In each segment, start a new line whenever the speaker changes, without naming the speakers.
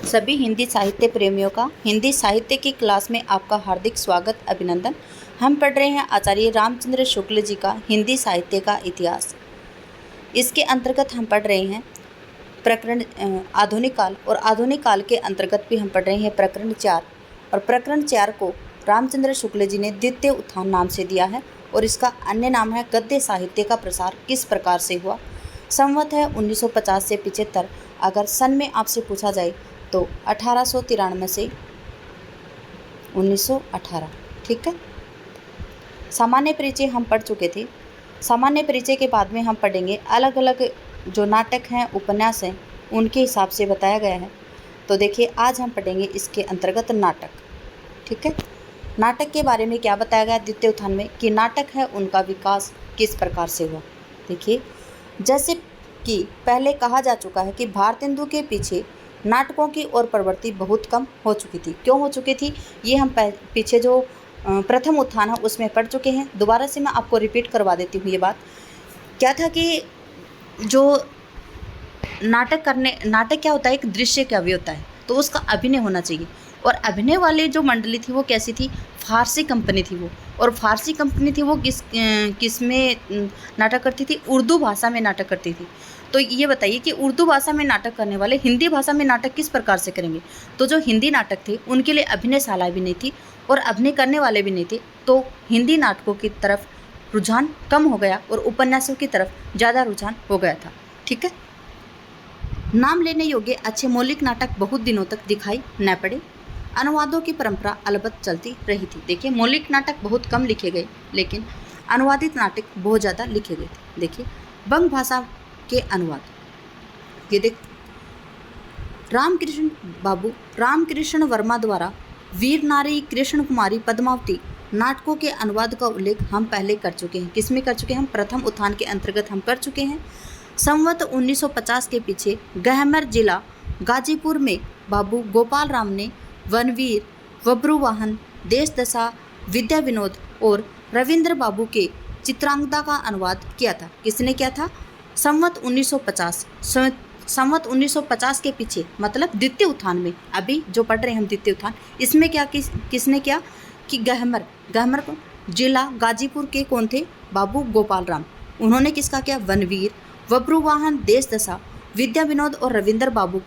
सभी हिंदी साहित्य प्रेमियों का हिंदी साहित्य की क्लास में आपका हार्दिक स्वागत अभिनंदन। हम पढ़ रहे हैं आचार्य रामचंद्र शुक्ल जी का हिंदी साहित्य का इतिहास। इसके अंतर्गत हम पढ़ रहे हैं प्रकरण आधुनिक काल, और आधुनिक काल के अंतर्गत भी हम पढ़ रहे हैं प्रकरण 4। और प्रकरण 4 को रामचंद्र शुक्ल जी ने द्वितीय उत्थान नाम से दिया है, और इसका अन्य नाम है गद्य साहित्य का प्रसार किस प्रकार से हुआ। संवत है 1950 से 75। अगर सन में आपसे पूछा जाए तो 1893 से 1918। ठीक है। सामान्य परिचय हम पढ़ चुके थे। सामान्य परिचय के बाद में हम पढ़ेंगे अलग अलग जो नाटक हैं, उपन्यास हैं, उनके हिसाब से बताया गया है। तो देखिए, आज हम पढ़ेंगे इसके अंतर्गत नाटक। ठीक है। नाटक के बारे में क्या बताया गया द्वितीय उत्थान में, कि नाटक है उनका विकास किस प्रकार से हुआ। देखिए, जैसे कि पहले कहा जा चुका है कि भारतेंदु के पीछे नाटकों की ओर प्रवृत्ति बहुत कम हो चुकी थी। क्यों हो चुकी थी, ये हम पीछे जो प्रथम उत्थान है उसमें पढ़ चुके हैं। दोबारा से मैं आपको रिपीट करवा देती हूँ। ये बात क्या था कि जो नाटक क्या होता है, एक दृश्य काव्य होता है, तो उसका अभिनय होना चाहिए। और अभिनय वाली जो मंडली थी वो कैसी थी, फारसी कंपनी थी वो। और फारसी कंपनी थी वो किस में नाटक करती थी, उर्दू भाषा में नाटक करती थी। तो ये बताइए कि उर्दू भाषा में नाटक करने वाले हिंदी भाषा में नाटक किस प्रकार से करेंगे। तो जो हिंदी नाटक थे उनके लिए अभिनयशाला भी नहीं थी और अभिनय करने वाले भी नहीं थे, तो हिंदी नाटकों की तरफ रुझान कम हो गया और उपन्यासों की तरफ ज़्यादा रुझान हो गया था। ठीक है। नाम लेने योग्य अच्छे मौलिक नाटक बहुत दिनों तक दिखाई न पड़े। अनुवादों की परंपरा अलबत्त चलती रही थी। देखिए, मौलिक नाटक बहुत कम लिखे गए, लेकिन अनुवादित नाटक बहुत ज़्यादा लिखे गए थे। देखिए, बंग भाषा के अनुवाद, ये देख रामकृष्ण वर्मा द्वारा वीर नारी, कृष्ण कुमारी, पद्मावती नाटकों के अनुवाद का उल्लेख हम पहले कर चुके हैं। किसमें कर चुके हैं हम, प्रथम उत्थान के अंतर्गत हम कर चुके हैं। संवत 1950 के पीछे गहमर जिला गाजीपुर में बाबू गोपाल राम ने वनवीर, बब्रुवाहन, देश दशा, विद्या विनोद और रविंद्र बाबू के चित्रांगदा का अनुवाद किया था। किसने किया था, संवत 1950। संवत 1950 के पीछे मतलब द्वितीय उत्थान में, अभी जो पढ़ रहे हैं हम द्वितीय उत्थान, इसमें क्या किसने किया कि गहमर को जिला गाजीपुर के कौन थे, बाबू गोपाल राम। उन्होंने किसका किया, वनवीर, बब्रुवाहन, देश दशा, विद्या विनोद और रविंद्र बाबू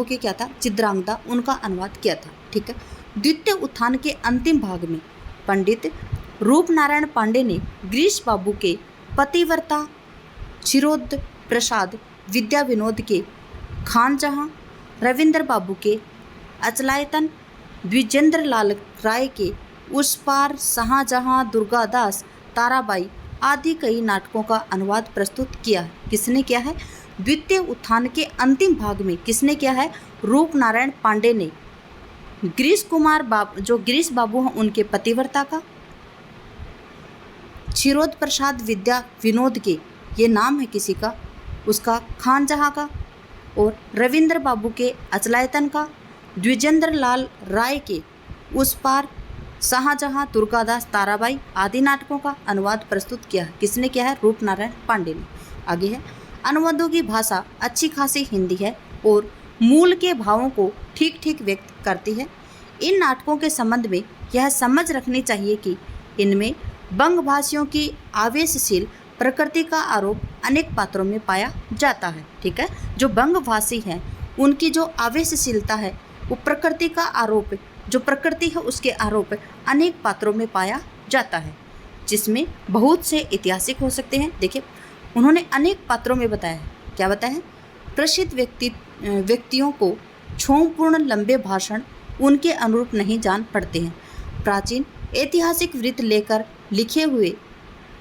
के क्या था, चित्रांगदा, उनका अनुवाद किया था। ठीक है। द्वितीय उत्थान के अंतिम भाग में पंडित रूपनारायण पांडे ने गिरीश बाबू के पतिव्रता, क्षीरोद प्रसाद, विद्या विनोद के खानजहां, रविंद्र बाबू के अचलायतन, द्विजेंद्र लाल राय के उस पार, शाहजहां, दुर्गादास, ताराबाई आदि कई नाटकों का अनुवाद प्रस्तुत किया है। किसने किया है, द्वितीय उत्थान के अंतिम भाग में किसने किया है, रूपनारायण पांडे ने जो गिरीश बाबू हैं उनके पतिव्रता का, क्षीरोद प्रसाद विद्या विनोद के, ये नाम है किसी का, उसका खानजहां का, और रविंद्र बाबू के अचलायतन का, द्विजेंद्र लाल राय के उस पार, शाहजहां, दुर्गादास, ताराबाई आदि नाटकों का अनुवाद प्रस्तुत किया है। किसने किया है, रूपनारायण पांडे ने। आगे है, अनुवादों की भाषा अच्छी खासी हिंदी है और मूल के भावों को ठीक ठीक व्यक्त करती है। इन नाटकों के संबंध में यह समझ रखनी चाहिए कि इनमें बंगभाषियों की आवेशशील प्रकृति का आरोप अनेक पात्रों में पाया जाता है। ठीक है। जो बंगभाषी हैं उनकी जो आवेशशीलता है वो प्रकृति का आरोप, जो प्रकृति है उसके आरोप अनेक पात्रों में पाया जाता है, जिसमें बहुत से ऐतिहासिक हो सकते हैं। देखिए, उन्होंने अनेक पात्रों में बताया है। क्या बताया है, प्रसिद्ध व्यक्तियों को क्षोभपूर्ण लंबे भाषण उनके अनुरूप नहीं जान पड़ते हैं। प्राचीन ऐतिहासिक वृत्त लेकर लिखे हुए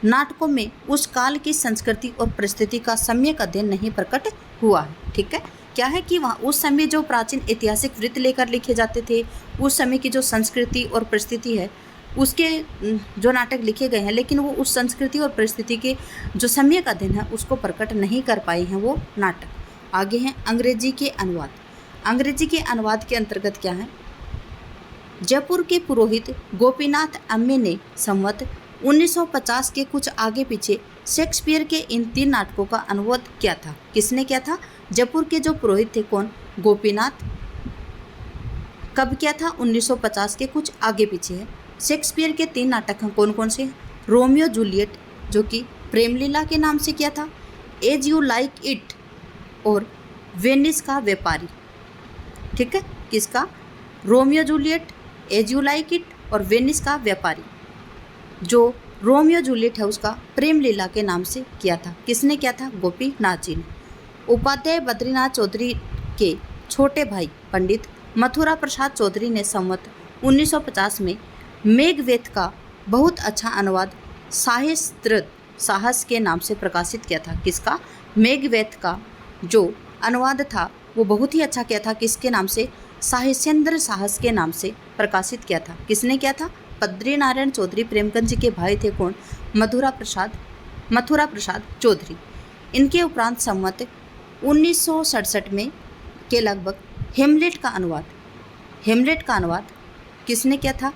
नाटकों में उस काल की संस्कृति और परिस्थिति का सम्यक अध्ययन नहीं प्रकट हुआ है। ठीक है। क्या है कि वहाँ उस समय जो प्राचीन ऐतिहासिक वृत्त लेकर लिखे जाते थे, उस समय की जो संस्कृति और परिस्थिति है उसके जो नाटक लिखे गए हैं, लेकिन वो उस संस्कृति और परिस्थिति के जो सम्यक अध्ययन है उसको प्रकट नहीं कर पाए हैं वो नाटक। आगे हैं अंग्रेजी के अनुवाद। अंग्रेजी के अनुवाद के अंतर्गत क्या है, जयपुर के पुरोहित गोपीनाथ अम्मे ने संवत 1950 के कुछ आगे पीछे शेक्सपियर के इन 3 नाटकों का अनुवाद किया था। किसने किया था? जयपुर के जो पुरोहित थे, कौन? गोपीनाथ। कब किया था? 1950 के कुछ आगे पीछे है। शेक्सपियर के 3 नाटक हैं, कौन कौन से? रोमियो जूलियट, जो कि प्रेमलीला के नाम से किया था, एज यू लाइक इट और वेनिस का व्यापारी। ठीक है, किसका? Romeo Juliet, as you like it और वेनिस का व्यापारी। जो रोमियो जूलियट है उसका प्रेमलीला के नाम से किया था। किसने किया था? गोपीनाथ जी ने। उपाध्याय बद्रीनाथ चौधरी के छोटे भाई पंडित मथुरा प्रसाद चौधरी ने संवत 1950 में मेघवेत का बहुत अच्छा अनुवाद साहस्त्रद साहस के नाम से प्रकाशित किया था। किसका? मेघवेत का जो अनुवाद था वो बहुत ही अच्छा किया था। किसके नाम से? साहस्येंद्र साहस के नाम से प्रकाशित किया था। किसने किया था? बद्रीनारायण चौधरी प्रेमचंद जी के भाई थे, कौन? मथुरा प्रसाद चौधरी। इनके उपरांत संवत 1967 में के लगभग हेमलेट का अनुवाद किसने किया था?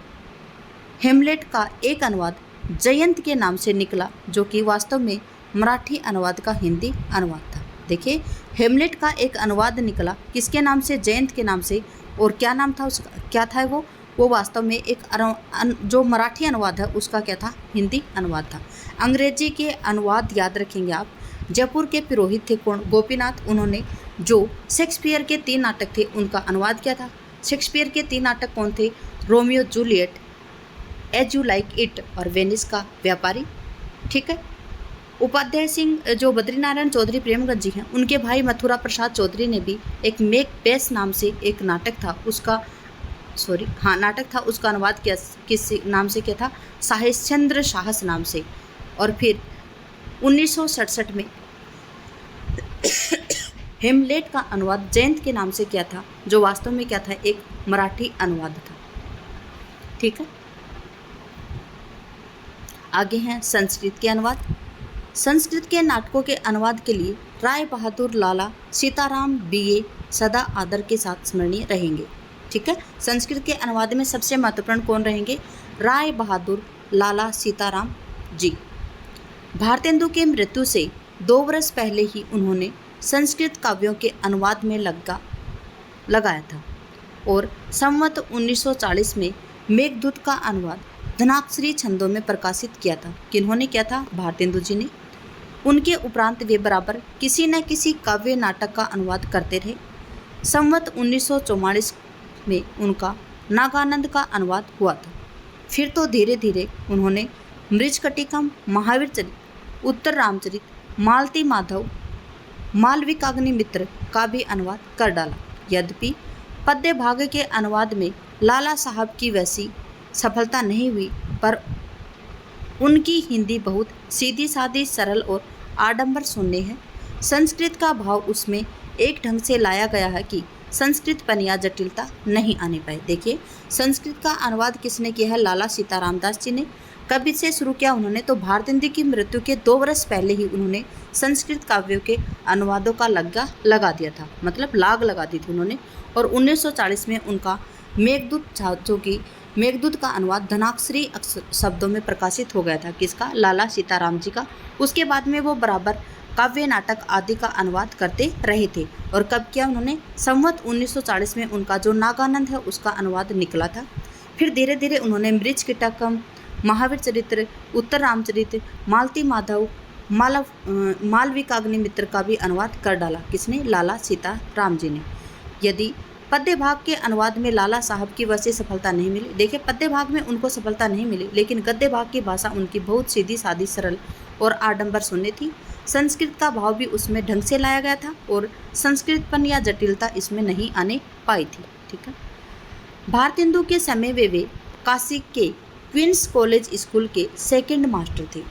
हेमलेट का एक अनुवाद जयंत के नाम से निकला, जो कि वास्तव में मराठी अनुवाद का हिंदी अनुवाद था। देखिए, हेमलेट का एक अनुवाद निकला किसके नाम से? जयंत के नाम से। और क्या नाम था उसका? क्या था वो वास्तव में एक जो मराठी अनुवाद है उसका क्या था? हिंदी अनुवाद था। अंग्रेजी के अनुवाद याद रखेंगे आप। जयपुर के पुरोहित थे, कौन? गोपीनाथ। उन्होंने जो शेक्सपियर के 3 नाटक थे उनका अनुवाद किया था। शेक्सपियर के 3 नाटक कौन थे? Romeo Juliet, as you like it और वेनिस का व्यापारी। ठीक है। उपाध्याय सिंह जो बद्रीनारायण चौधरी प्रेमचंद जी हैं, उनके भाई मथुरा प्रसाद चौधरी ने भी एक मेघवेत नाम से एक नाटक था उसका अनुवाद किस नाम से किया था? साहस्येंद्र साहस नाम से। और फिर 1967 में हेमलेट का अनुवाद जयंत के नाम से किया था, जो वास्तव में क्या था? एक मराठी अनुवाद था। ठीक है। आगे हैं संस्कृत के अनुवाद। संस्कृत के नाटकों के अनुवाद के लिए राय बहादुर लाला सीताराम बीए सदा आदर के साथ स्मरणीय रहेंगे। ठीक है। संस्कृत के अनुवाद में सबसे महत्वपूर्ण कौन रहेंगे? राय बहादुर लाला सीताराम जी। भारतेंदु के मृत्यु से 2 वर्ष पहले ही उन्होंने संस्कृत काव्यों के अनुवाद में लगाया था और संवत 1940 में मेघदूत का अनुवाद धनाक्षरी छंदों में प्रकाशित किया था। किन्होंने किया था? भारतेंदु जी ने। उनके उपरांत वे बराबर किसी न किसी काव्य नाटक का अनुवाद करते रहे। संवत 1944 में उनका नागानंद का अनुवाद हुआ था। फिर तो धीरे धीरे उन्होंने मृच्छकटिकम, महावीर चरित, उत्तर रामचरित, मालती माधव, मालविकाग्निमित्र का भी अनुवाद कर डाला। यद्यपि पद्य भाग के अनुवाद में लाला साहब की वैसी सफलता नहीं हुई, पर उनकी हिंदी बहुत सीधी सादी, सरल और आडंबर शून्य है। संस्कृत का भाव उसमें एक ढंग से लाया गया है कि संस्कृत पन या जटिलता नहीं आने पाए। देखिए, संस्कृत का अनुवाद किसने किया है? लाला सीताराम दास जी ने। कब इसे शुरू किया उन्होंने? तो भारतेंदु की मृत्यु के 2 वर्ष पहले ही उन्होंने संस्कृत काव्यों के अनुवादों का लगा दिया था, मतलब लाग लगा दी थी उन्होंने। और 1940 में उनका मेघदूत, जो कि मेघदूत का अनुवाद धनाक्षरी शब्दों में प्रकाशित हो गया था। किसका? लाला सीताराम जी का। उसके बाद में वो बराबर काव्य, नाटक आदि का अनुवाद करते रहे थे। और कब किया उन्होंने? संवत 1940 में उनका जो नागानंद है उसका अनुवाद निकला था। फिर धीरे धीरे उन्होंने मृच्छकटिकम, महावीर चरित्र, उत्तर रामचरित, मालती माधव, मालविकाग्निमित्र का भी अनुवाद कर डाला। किसने? लाला सीताराम जी ने। यदि पद्य भाग के अनुवाद में लाला साहब की वैसे सफलता नहीं मिली, देखिए पद्य भाग में उनको सफलता नहीं मिली, लेकिन गद्य भाग की भाषा उनकी बहुत सीधी सादी, सरल और आडंबर शून्य थी। संस्कृत का भाव भी उसमें ढंग से लाया गया था और संस्कृतपन या जटिलता इसमें नहीं आने पाई थी। ठीक है। भारतेंदु के समय वे काशी के क्वींस कॉलेज स्कूल के 2nd मास्टर थे।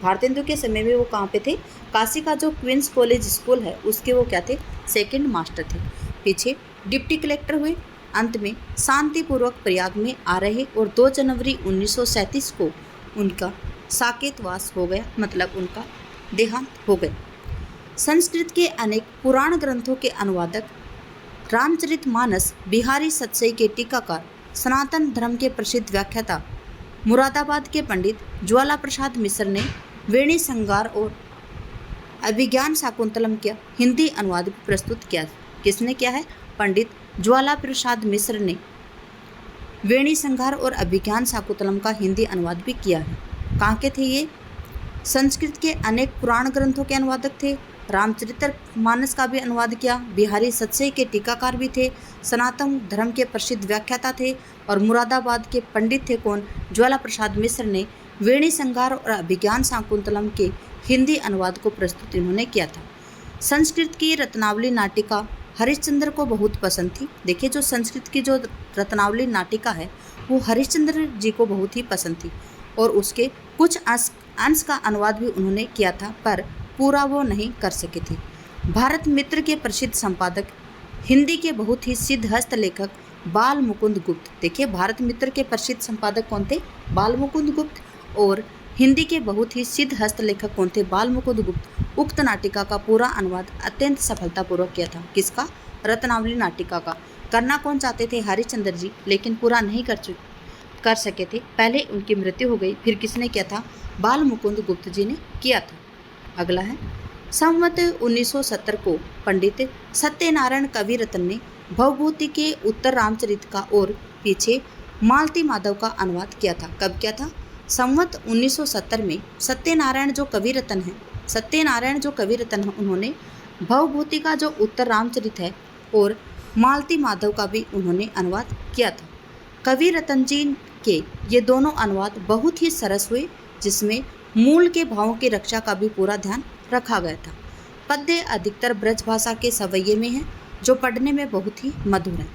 भारतेंदु के समय में वो कहाँ पे थे? काशी का जो क्वींस कॉलेज स्कूल है उसके वो क्या थे? 2nd मास्टर थे। पीछे डिप्टी कलेक्टर हुए। अंत में शांतिपूर्वक प्रयाग में आ रहे और 2 जनवरी 1937 को उनका साकेतवास हो गया, मतलब उनका देहांत हो गया। संस्कृत के अनेक पुराण ग्रंथों के अनुवादक, रामचरितमानस, बिहारी सतसई के टीकाकार, सनातन धर्म के प्रसिद्ध व्याख्याता, मुरादाबाद के पंडित ज्वाला प्रसाद मिश्र ने वेणी संगार और अभिज्ञान शाकुंतलम का हिंदी अनुवाद भी प्रस्तुत किया। किसने किया है? पंडित ज्वाला प्रसाद मिश्र ने वेणी संगार और अभिज्ञान शाकुंतलम का हिंदी अनुवाद भी किया है। कहाँ के थे ये? संस्कृत के अनेक पुराण ग्रंथों के अनुवादक थे। रामचरितमानस का भी अनुवाद किया। बिहारी सत्सई के टीकाकार भी थे। सनातन धर्म के प्रसिद्ध व्याख्याता थे और मुरादाबाद के पंडित थे। कौन? ज्वाला प्रसाद मिश्र ने वेणी संगार और अभिज्ञान शाकुंतलम के हिंदी अनुवाद को प्रस्तुत इन्होंने किया था। संस्कृत की रत्नावली नाटिका हरिश्चंद्र को बहुत पसंद थी। देखिए, जो संस्कृत की जो रत्नावली नाटिका है वो हरिश्चंद्र जी को बहुत ही पसंद थी और उसके कुछ अंश का अनुवाद भी उन्होंने किया था, पर पूरा वो नहीं कर सके थे। भारत मित्र के प्रसिद्ध संपादक, हिंदी के बहुत ही सिद्ध हस्तलेखक बाल मुकुंद गुप्त। देखिए, भारत मित्र के प्रसिद्ध संपादक कौन थे? बाल मुकुंद गुप्त। और हिंदी के बहुत ही सिद्ध हस्तलेखक कौन थे? बाल मुकुंद गुप्त। उक्त नाटिका का पूरा अनुवाद अत्यंत सफलतापूर्वक किया था। किसका? रत्नावली नाटिका का। करना कौन चाहते थे? हरिश्चंद्र जी, लेकिन पूरा नहीं कर सके थे। पहले उनकी मृत्यु हो गई, फिर किसने किया था? बाल मुकुंद गुप्त जी ने किया था। अगला है, संवत 1970 को पंडित सत्यनारायण कविरत्न ने भवभूति के उत्तर रामचरित का और पीछे मालती माधव का अनुवाद किया था। कब किया था? संवत 1970 में सत्यनारायण जो कविरत्न है उन्होंने भवभूति का जो उत्तर रामचरित है और मालती माधव का भी उन्होंने अनुवाद किया था। कविरत्न जी के ये दोनों अनुवाद बहुत ही सरस हुए, जिसमें मूल के भावों की रक्षा का भी पूरा ध्यान रखा गया था। पद्य अधिकतर ब्रज भाषा के सवैये में हैं, जो पढ़ने में बहुत ही मधुर हैं।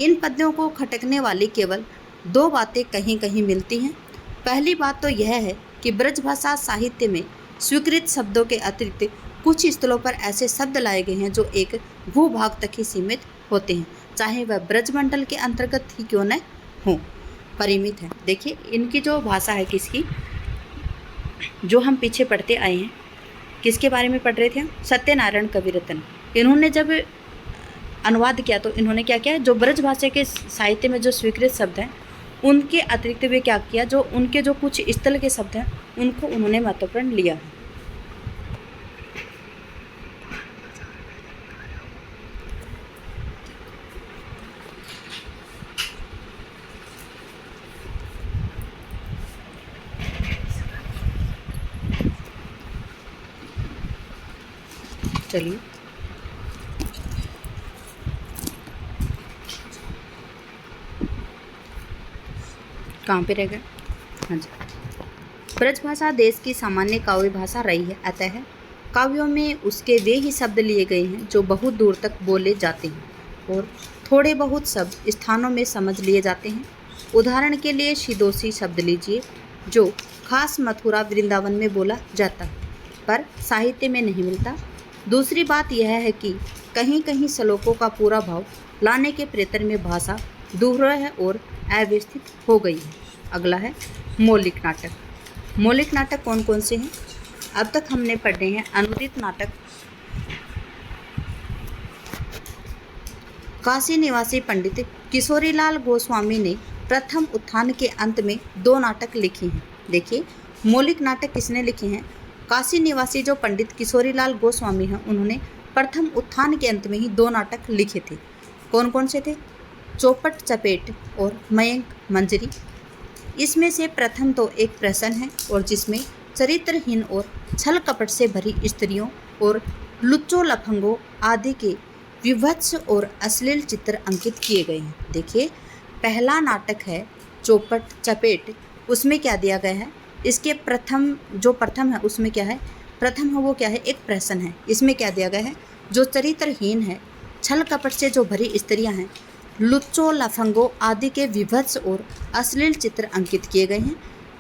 इन पद्यों को खटकने वाली केवल दो बातें कहीं कहीं मिलती हैं। पहली बात तो यह है कि ब्रज भाषा साहित्य में स्वीकृत शब्दों के अतिरिक्त कुछ स्थलों पर ऐसे शब्द लाए गए हैं जो एक भूभाग तक ही सीमित होते हैं, चाहे वह ब्रजमंडल के अंतर्गत ही क्यों न हो, परिमित है। देखिए, इनकी जो भाषा है किसकी, जो हम पीछे पढ़ते आए हैं, किसके बारे में पढ़ रहे थे हम? सत्यनारायण कविरत्न। इन्होंने जब अनुवाद किया तो इन्होंने क्या किया? जो ब्रज भाषा के साहित्य में जो स्वीकृत शब्द हैं उनके अतिरिक्त वे क्या किया, जो उनके जो कुछ स्थल के शब्द हैं उनको उन्होंने महत्वपूर्ण लिया है। चलिए, कहाँ पे रह गए? हाँ जी, ब्रज भाषा देश की सामान्य काव्य भाषा रही है, अतः काव्यों में उसके वे ही शब्द लिए गए हैं जो बहुत दूर तक बोले जाते हैं और थोड़े बहुत शब्द स्थानों में समझ लिए जाते हैं। उदाहरण के लिए शीदोशी शब्द लीजिए, जो खास मथुरा वृंदावन में बोला जाता है पर साहित्य में नहीं मिलता। दूसरी बात यह है कि कहीं कहीं श्लोकों का पूरा भाव लाने के प्रयत्न में भाषा दूहरा है और अव्यवस्थित हो गई है। अगला है मौलिक नाटक। मौलिक नाटक कौन कौन से हैं? अब तक हमने पढ़े हैं अनुदित नाटक, काशी निवासी पंडित किशोरीलाल गोस्वामी ने प्रथम उत्थान के अंत में 2 नाटक लिखे हैं। देखिए, मौलिक नाटक किसने लिखे हैं? काशी निवासी जो पंडित किशोरीलाल गोस्वामी हैं उन्होंने प्रथम उत्थान के अंत में ही 2 नाटक लिखे थे। कौन कौन से थे? चौपट चपेट और मयंक मंजरी। इसमें से प्रथम तो एक प्रश्न है और जिसमें चरित्रहीन और छल कपट से भरी स्त्रियों और लुच्चों लफंगों आदि के विभत्स और अश्लील चित्र अंकित किए गए हैं। देखिए, पहला नाटक है चौपट चपेट, उसमें क्या दिया गया है? इसके प्रथम है उसमें क्या है? प्रथम है वो क्या है? एक प्रश्न है। इसमें क्या दिया गया है? जो चरित्रहीन है, छल कपट से जो भरी स्त्रियां हैं, लुच्चों लफंगों आदि के विभत्स और अश्लील चित्र अंकित किए गए हैं।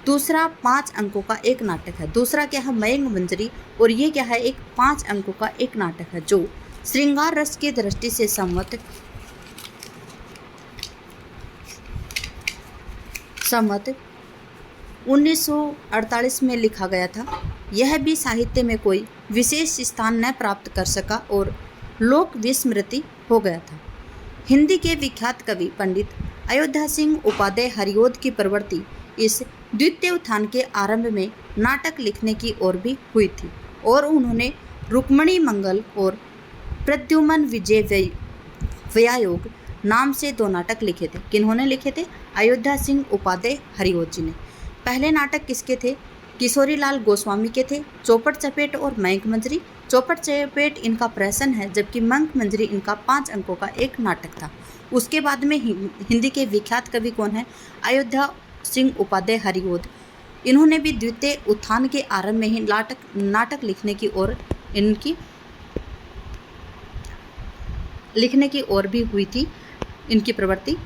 दूसरा 5 अंकों का एक नाटक है। दूसरा क्या है? मयंक मंजरी, और ये क्या है? एक 5 अंकों का एक नाटक है जो श्रृंगार रस की दृष्टि से संवत 1948 में लिखा गया था। यह भी साहित्य में कोई विशेष स्थान न प्राप्त कर सका और लोक विस्मृति हो गया था। हिंदी के विख्यात कवि पंडित अयोध्या सिंह उपाध्याय हरिओद की प्रवृत्ति इस द्वितीय उत्थान के आरंभ में नाटक लिखने की ओर भी हुई थी और उन्होंने रुक्मणी मंगल और प्रद्युमन विजय व्यायोग नाम से 2 नाटक लिखे थे। किन्होंने लिखे थे? अयोध्या सिंह उपाध्याय हरिओत जी ने। पहले नाटक किसके थे? किशोरीलाल गोस्वामी के थे। चौपट चपेट और मयंक मंजरी। चौपट चपेट इनका प्रहसन है, जबकि मयंक मंजरी इनका 5 अंकों का एक नाटक था। उसके बाद में हिंदी के विख्यात कवि कौन है? अयोध्या सिंह उपाध्याय हरिओत। इन्होंने भी द्वितीय उत्थान के आरंभ में ही नाटक लिखने की ओर भी हुई थी इनकी प्रवृत्ति।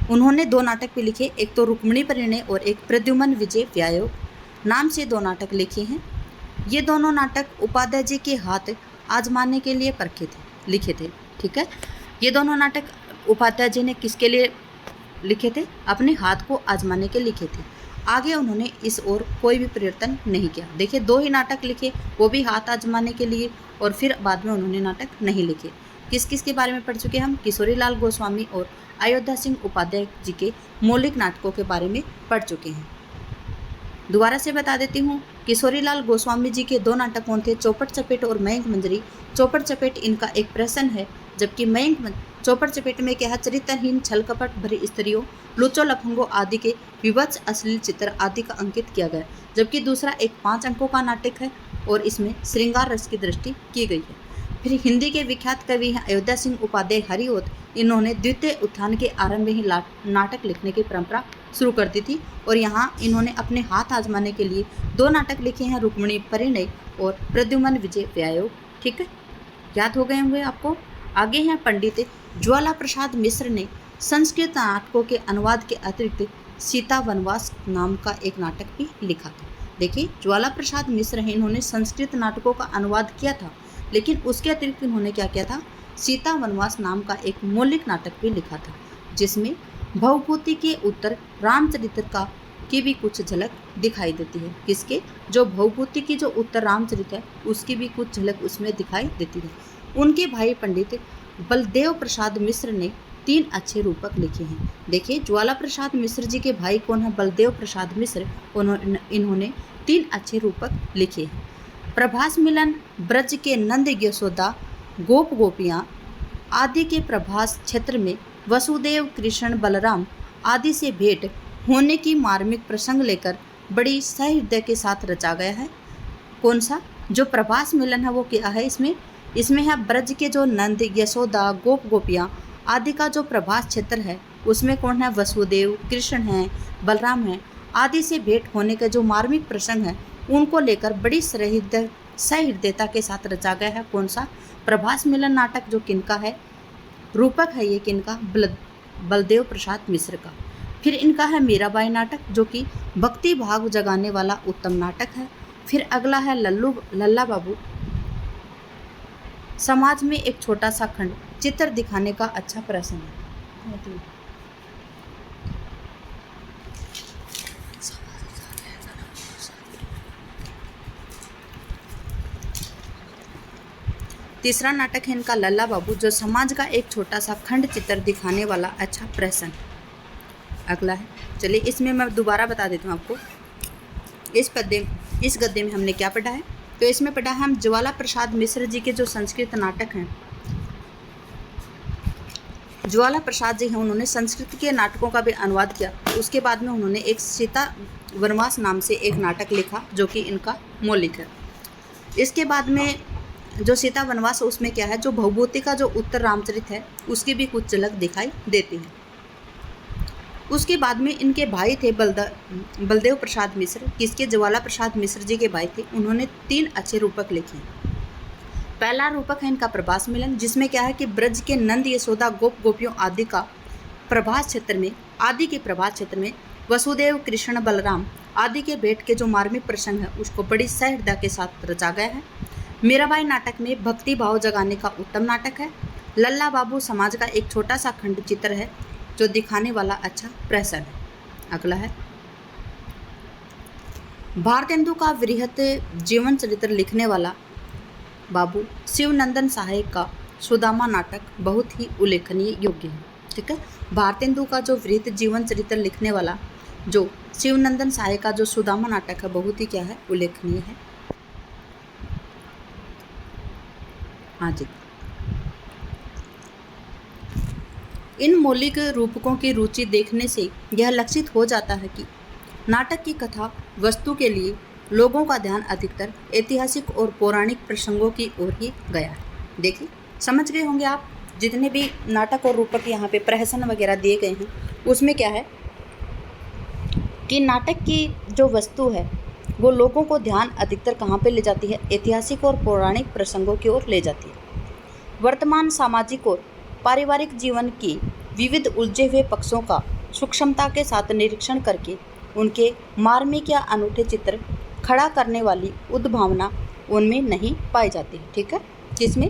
उन्होंने 2 नाटक भी लिखे, एक तो रुक्मिणी परिणय और एक प्रद्युमन विजय व्यायोग नाम से 2 नाटक लिखे हैं। ये दोनों नाटक उपाध्याय जी के हाथ आजमाने के लिए लिखे थे। ठीक है, ये दोनों नाटक उपाध्याय जी ने किसके लिए लिखे थे? अपने हाथ को आजमाने के लिखे थे। आगे उन्होंने इस ओर कोई भी परिवर्तन नहीं किया। देखिए, 2 ही नाटक लिखे, वो भी हाथ आजमाने के लिए, और फिर बाद में उन्होंने नाटक नहीं लिखे। किस किस के बारे में पढ़ चुके हम? किशोरीलाल गोस्वामी और अयोध्या सिंह उपाध्याय जी के मौलिक नाटकों के बारे में पढ़ चुके हैं। दोबारा से बता देती हूँ, किशोरीलाल गोस्वामी जी के 2 नाटक कौन थे? चौपट चपेट और मयंक मंजरी। चौपट चपेट इनका एक प्रहसन है, जबकि चौपट चपेट में क्या है? चरित्रहीन, छल कपट भरी स्त्रियों, लुच्चों लफंगों आदि के विभत्स अश्लील चित्र आदि का अंकित किया गया, जबकि दूसरा एक 5 अंकों का नाटक है और इसमें श्रृंगार रस की दृष्टि की गई है। फिर हिंदी के विख्यात कवि हैं अयोध्या सिंह उपाध्याय हरिओत। इन्होंने द्वितीय उत्थान के आरंभ में ही नाटक लिखने की परंपरा शुरू कर दी थी और यहाँ इन्होंने अपने हाथ आजमाने के लिए 2 नाटक लिखे हैं, रुक्मिणी परिणय और प्रद्युमन विजय व्यायोग। ठीक है, याद हो गए होंगे आपको। आगे हैं पंडित ज्वाला प्रसाद मिश्र ने संस्कृत नाटकों के अनुवाद के अतिरिक्त सीता वनवास नाम का एक नाटक भी लिखा था। देखिए, ज्वाला प्रसाद मिश्र हैं, इन्होंने संस्कृत नाटकों का अनुवाद किया था, लेकिन उसके अतिरिक्त इन्होंने क्या किया था? सीता वनवास नाम का एक मौलिक नाटक भी लिखा था, जिसमें भवभूति के उत्तर रामचरित्र की भी कुछ झलक दिखाई देती है। किसके? जो भवभूति की जो उत्तर रामचरित्र है, उसकी भी कुछ झलक उसमें दिखाई देती है। उनके भाई पंडित बलदेव प्रसाद मिश्र ने 3 अच्छे रूपक लिखे हैं। देखिए, ज्वाला प्रसाद मिश्र जी के भाई कौन है? बलदेव प्रसाद मिश्र। इन्होंने 3 अच्छे रूपक लिखे हैं। प्रभास मिलन, ब्रज के नंद यशोदा गोप गोपियाँ आदि के प्रभास क्षेत्र में वसुदेव कृष्ण बलराम आदि से भेंट होने की मार्मिक प्रसंग लेकर बड़ी सहृदय के साथ रचा गया है। कौन सा? जो प्रभास मिलन है वो क्या है? इसमें है ब्रज के जो नंद यशोदा गोप गोपियाँ आदि का जो प्रभास क्षेत्र है, उसमें कौन है? वसुदेव कृष्ण हैं, बलराम हैं आदि से भेंट होने का जो मार्मिक प्रसंग है, उनको लेकर बड़ी सहृदयता के साथ रचा गया है। कौन सा? प्रभास मिलन नाटक, जो किनका है? रूपक है ये किनका? बलदेव प्रसाद मिश्र का। फिर इनका है मीराबाई नाटक, जो कि भक्ति भाव जगाने वाला उत्तम नाटक है। फिर अगला है लल्ला बाबू, समाज में एक छोटा सा खंड चित्र दिखाने का अच्छा प्रश्न है। तीसरा नाटक है इनका लल्ला बाबू, जो समाज का एक छोटा सा खंड चित्र दिखाने वाला अच्छा प्रश्न। अगला है, चलिए इसमें मैं दोबारा बता देती हूँ आपको। इस गद्य में हमने क्या पढ़ा है? तो इसमें पढ़ा है हम ज्वाला प्रसाद मिश्र जी के जो संस्कृत नाटक हैं, ज्वाला प्रसाद जी हैं, उन्होंने संस्कृत के नाटकों का भी अनुवाद किया। उसके बाद में उन्होंने एक सीता वनवास नाम से एक नाटक लिखा, जो कि इनका मौलिक है। इसके बाद में जो सीता वनवास, उसमें क्या है? जो भवभूति का जो उत्तर रामचरित है, उसकी भी कुछ झलक दिखाई देती है। उसके बाद में इनके भाई थे बलदेव प्रसाद मिश्र। किसके? ज्वाला प्रसाद मिश्र जी के भाई थे। उन्होंने 3 अच्छे रूपक लिखे। पहला रूपक है इनका प्रभास मिलन, जिसमें क्या है कि ब्रज के नंद यशोदा गोप गोपियों आदि के प्रभास क्षेत्र में वसुदेव कृष्ण बलराम आदि के भेंट के जो मार्मिक प्रसंग है, उसको बड़ी सहृदयता के साथ रचा गया है। मीराबाई नाटक में भक्ति भाव जगाने का उत्तम नाटक है। लल्ला बाबू समाज का एक छोटा सा खंड चित्र है, जो दिखाने वाला अच्छा प्रहसन है। अगला है भारतेंदु का वृहत जीवन चरित्र लिखने वाला बाबू शिवनंदन सहाय का सुदामा नाटक बहुत ही उल्लेखनीय योग्य है। ठीक है, भारतेंदु का जो वृहत जीवन चरित्र लिखने वाला जो शिवनंदन साय का जो सुदामा नाटक है बहुत ही क्या है, उल्लेखनीय है। हाँ जी, इन मौलिक रूपकों की रुचि देखने से यह लक्षित हो जाता है कि नाटक की कथा वस्तु के लिए लोगों का ध्यान अधिकतर ऐतिहासिक और पौराणिक प्रसंगों की ओर ही गया है। देखिए, समझ गए होंगे आप, जितने भी नाटक और रूपक यहाँ पे प्रहसन वगैरह दिए गए हैं उसमें क्या है कि नाटक की जो वस्तु है वो लोगों को ध्यान अधिकतर कहाँ पे ले जाती है, ऐतिहासिक और पौराणिक प्रसंगों की ओर ले जाती है। वर्तमान सामाजिक और पारिवारिक जीवन की विविध उलझे हुए पक्षों का सूक्ष्मता के साथ निरीक्षण करके उनके मार्मिक या अनूठे चित्र खड़ा करने वाली उद्भावना उनमें नहीं पाई जाती है। ठीक है, किसमें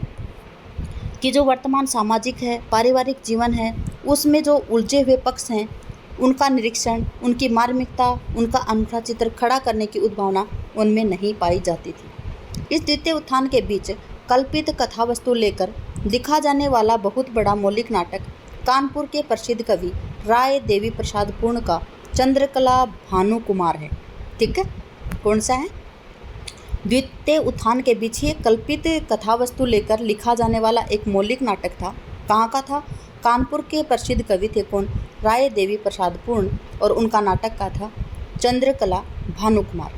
कि जो वर्तमान सामाजिक है, पारिवारिक जीवन है, उसमें जो उलझे हुए पक्ष हैं उनका निरीक्षण, उनकी मार्मिकता, उनका अनूठा चित्र खड़ा करने की उद्भावना उनमें नहीं पाई जाती थी। इस द्वितीय उत्थान के बीच कल्पित कथा वस्तु लेकर दिखा जाने वाला बहुत बड़ा मौलिक नाटक कानपुर के प्रसिद्ध कवि राय देवी प्रसाद पूर्ण का चंद्रकला भानु कुमार है। ठीक है, कौन सा है? द्वितीय उत्थान के बीच ही कल्पित कथा वस्तु लेकर लिखा जाने वाला एक मौलिक नाटक था। कहाँ का था? कानपुर के प्रसिद्ध कवि थे कौन? राय देवी प्रसाद पूर्ण, और उनका नाटक का था चंद्रकला भानु कुमार।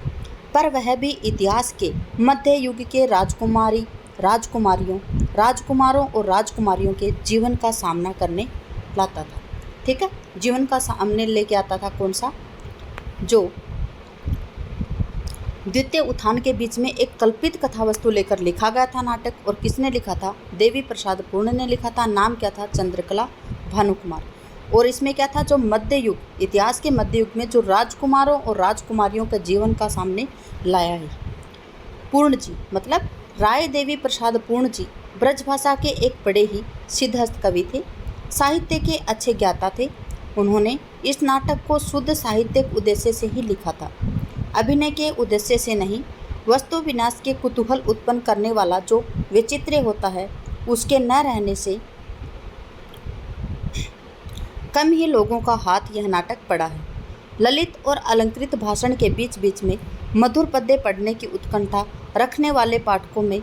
पर वह भी इतिहास के मध्य युग के राजकुमारों और राजकुमारियों के जीवन का सामना करने लाता था। ठीक है, जीवन का सामने लेके आता था। कौन सा? जो द्वितीय उत्थान के बीच में एक कल्पित कथा वस्तु लेकर लिखा गया था नाटक, और किसने लिखा था? देवी प्रसाद पूर्ण ने लिखा था। नाम क्या था? चंद्रकला भानु कुमार। और इसमें क्या था? जो मध्य युग, इतिहास के मध्य युग में जो राजकुमारों और राजकुमारियों के जीवन का सामने लाया है। पूर्ण जी मतलब राय देवी प्रसाद पूर्ण जी ब्रजभाषा के एक बड़े ही सिद्धहस्त कवि थे, साहित्य के अच्छे ज्ञाता थे। उन्होंने इस नाटक को शुद्ध साहित्यिक उद्देश्य से ही लिखा था, अभिनय के उद्देश्य से नहीं। वस्तु विनाश के कुतूहल उत्पन्न करने वाला जो विचित्र होता है उसके न रहने से कम ही लोगों का हाथ यह नाटक पड़ा है। ललित और अलंकृत भाषण के बीच बीच में मधुर पद्य पढ़ने की उत्कंठा रखने वाले पाठकों में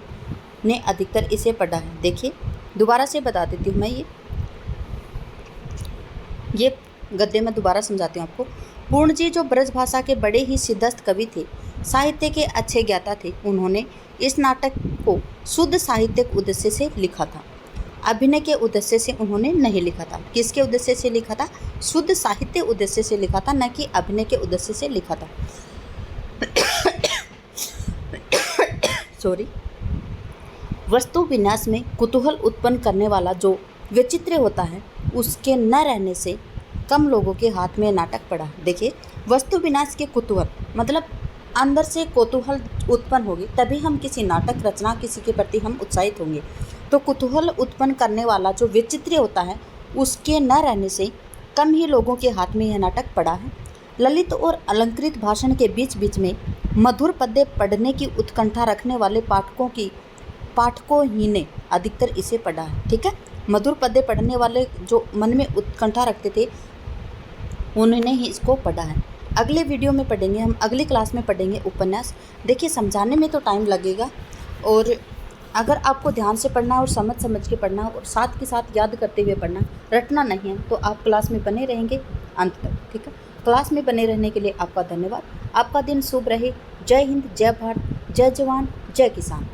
ने अधिकतर इसे पढ़ा है। देखिए, दोबारा से बता देती हूँ मैं, ये गद्य में दोबारा समझाती हूँ आपको। पूर्ण जी जो ब्रजभाषा के बड़े ही सिद्धहस्त कवि थे, साहित्य के अच्छे ज्ञाता थे। उन्होंने इस नाटक को शुद्ध साहित्यिक उद्देश्य से लिखा था, अभिनय के उद्देश्य से उन्होंने नहीं लिखा था। किसके उद्देश्य से लिखा था? शुद्ध साहित्य उद्देश्य से लिखा था, न कि अभिनय के उद्देश्य से लिखा था। सॉरी। वस्तु विन्यास में कुतूहल उत्पन्न करने वाला जो विचित्र होता है उसके न रहने से कम लोगों के हाथ में नाटक पड़ा। देखिए, वस्तु विनाश के कुतूहल मतलब अंदर से कौतूहल उत्पन्न होगी तभी हम किसी नाटक रचना, किसी के प्रति हम उत्साहित होंगे। तो कुतूहल उत्पन्न करने वाला जो विचित्र होता है उसके न रहने से कम ही लोगों के हाथ में यह नाटक पड़ा है। ललित और अलंकृत भाषण के बीच बीच में मधुर पद्य पढ़ने की उत्कंठा रखने वाले पाठकों ही ने अधिकतर इसे पढ़ा है। ठीक है, मधुर पद्य पढ़ने वाले जो मन में उत्कंठा रखते थे उन्होंने ही इसको पढ़ा है। अगले वीडियो में पढ़ेंगे हम, अगली क्लास में पढ़ेंगे उपन्यास। देखिए, समझाने में तो टाइम लगेगा, और अगर आपको ध्यान से पढ़ना है और समझ के पढ़ना है और साथ के साथ याद करते हुए पढ़ना, रटना नहीं है, तो आप क्लास में बने रहेंगे अंत तक। ठीक है, क्लास में बने रहने के लिए आपका धन्यवाद। आपका दिन शुभ रहे। जय हिंद, जय भारत, जय जवान, जय किसान।